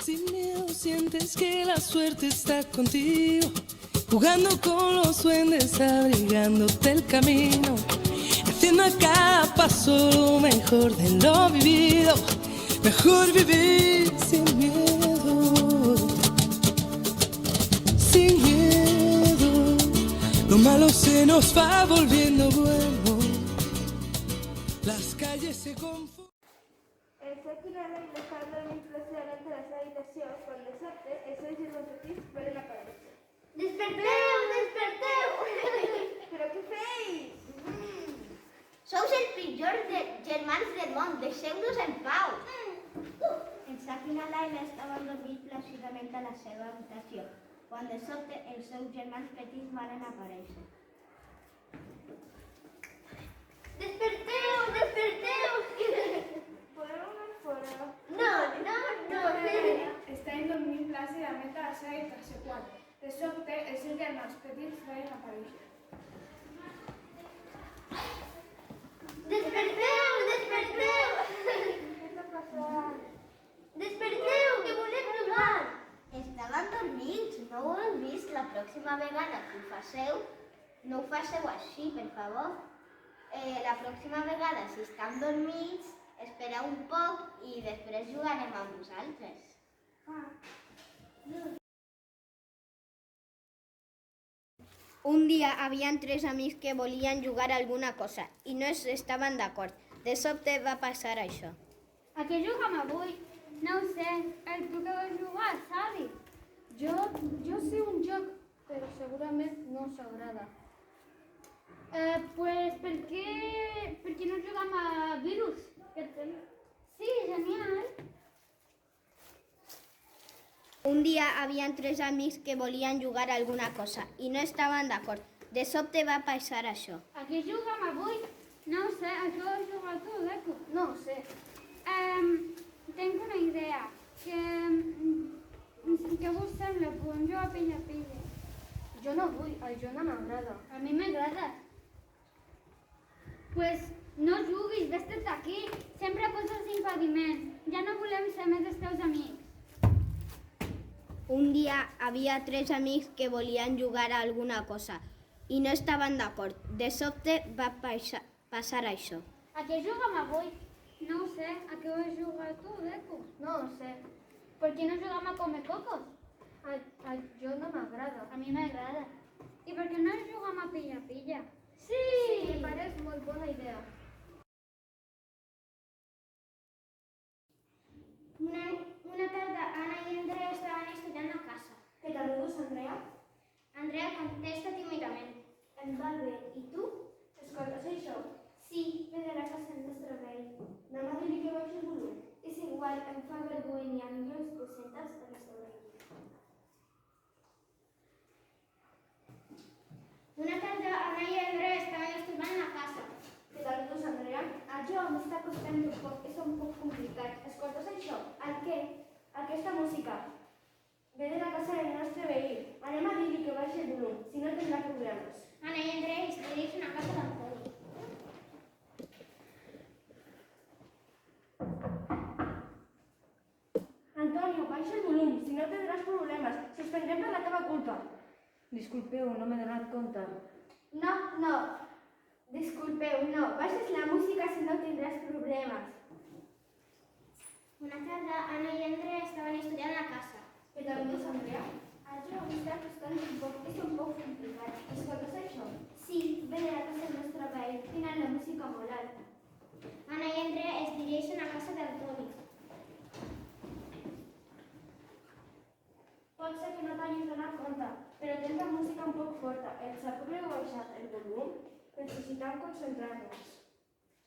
Sin miedo sientes que la suerte está contigo, jugando con los duendes, abrigándote el camino, haciendo a cada paso lo mejor de lo vivido. Mejor vivir sin miedo, sin miedo. Lo malo se nos va volviendo bueno, las calles se confunden. El set i la reina estan dormint placidament a les habitacions quan de sobte els seus germans petits venen aparèixer. Desperteu, desperteu! Però què feis? Sous els pitjors germans del món, deixeu-nos en pau! El Zack i la Laila estaven dormint plàcidament a la seva habitació, quan de sobte els seus germans petits van aparèixer. Desperteu, desperteu! Podeu anar fora? No, no, no! Estan dormint plàcidament a la seva habitació quan, de sobte, els seus germans petits venen aparèixer. Desperteu, desperteu! Què està passant? Desperteu, que volem jugar! Estaven dormits, no ho heu vist? La pròxima vegada que ho faceu, no ho faceu així, per favor. La pròxima vegada, si estan dormits, espereu un poc i després jugarem amb vosaltres. Un dia havien tres amics que volien jugar a alguna cosa i no estaven d'acord. De sobte va passar això. A què juguem avui? No ho sé. Tu què vols jugar, Xavi? Jo sé un joc, però segurament no us agrada. Pues, per què no juguem a Virus? Sí, genial. Un dia havien tres amics que volien jugar a alguna cosa i no estaven d'acord. De sobte va passar això. A què juguem avui? No ho sé. A què vols jugar tu, Deco? No ho sé. Tenc una idea. Què vos sembla? Podem jugar a pilla-pilla. Jo no vull, el joc no m'agrada. A mi m'agrada. Pues no juguis, vés-te'n d'aquí. Sempre poses impediments. Ja no volem ser més els teus amics. Un dia havia tres amics que volien jugar a alguna cosa i no estaven d'acord. De sobte va passar això. A què juguem avui? No ho sé. A què vols jugar tu, Deco? No ho sé. Per què no juguem a Come Cocos? El joc no m'agrada. A mi m'agrada. I per què no juguem a pilla-pilla? Sí, em pareix molt bona idea. Una tarda, Anna i Andrea estaven estudiant a casa. Què tal dius, Andrea? Andrea contesta tímidament. Em va bé. I tu? Escoltes això? Sí, ve de la casa del nostre veí. Anem a dir-li que baixi el volum. És igual, em fa vergonya, millor us presentes a la seva vida. Una tarda, Anna i Andrea estaven estudiant a casa. Què tal dius, Andrea? A jo m'està costant un poc, és un poc complicat. Escoltes això? El què? Aquesta música. Ve de la casa del nostre veí. Anem a dir-li que baixi el volum, si no tindrà problemes. Anna i Andrea es dirigeixen a casa d'Antoni. Antonio, baixa el volum, si no tindràs problemes. Suspendrem per la teva culpa. Disculpeu, no m'he donat compte. No. Disculpeu, no. Baixes la música si no tindràs problemes. Una tarda, Anna i Andrea estaven estudiant a casa. Què tal dius, Andrea? A jo m'està costant un poc, és un poc complicat. Escoltes això? Sí, ve de la casa del nostre veí, tenen la música molt alta. Anna i Andrea es dirigeixen a casa d'Antoni. Pot ser que no t'hagis donat compte, però tens la música un poc forta. Et sap greu baixar el volum? Necessitem concentrar-nos.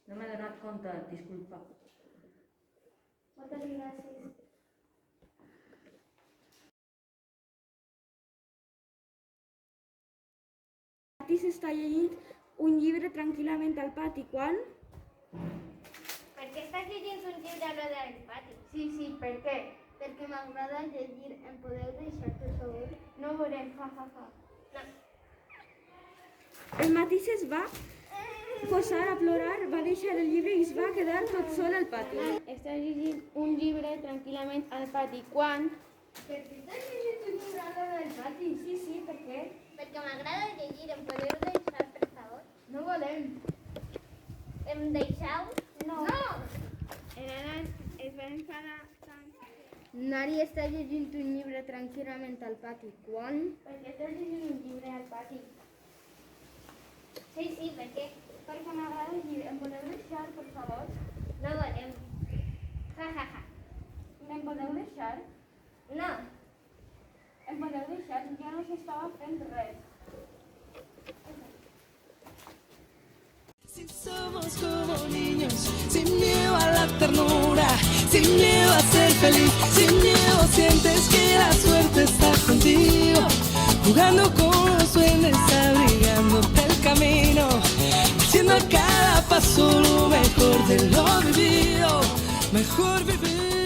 No m'he donat compte, disculpa. Moltes gràcies. Mati s'està llegint un llibre tranquil·lament al pati. Quan? Per què estàs llegint un llibre a l'hora del pati? Sí, per què? Perquè m'agrada llegir. Em podeu deixar, per favor? No veurem, fa. No. El Matís es va posar a plorar, va deixar el llibre i es va quedar tot sol al pati. Estàs llegint un llibre tranquil·lament al pati. Quan? Per què estàs llegint un llibre a l'hora del pati? Sí, per què? Perquè m'agrada llegir, em podeu deixar, per favor? No volem. Em deixeu? No. Nana es va enfadar tant. Nari està llegint un llibre tranquil·lament al pati. Quan? Per què estàs llegint un llibre al pati? Sí, per què? Perquè m'agrada llegir. Em podeu deixar, per favor? No volem. Ja. Em podeu deixar? No. Em podeu deixar? Jo no s'estava fent res. Si somos como niños, sin miedo a la ternura, sin miedo a ser feliz, sin miedo sientes que la suerte está contigo, jugando con los duendes, abrigándote el camino, haciendo a cada paso lo mejor de lo vivido, mejor vivir.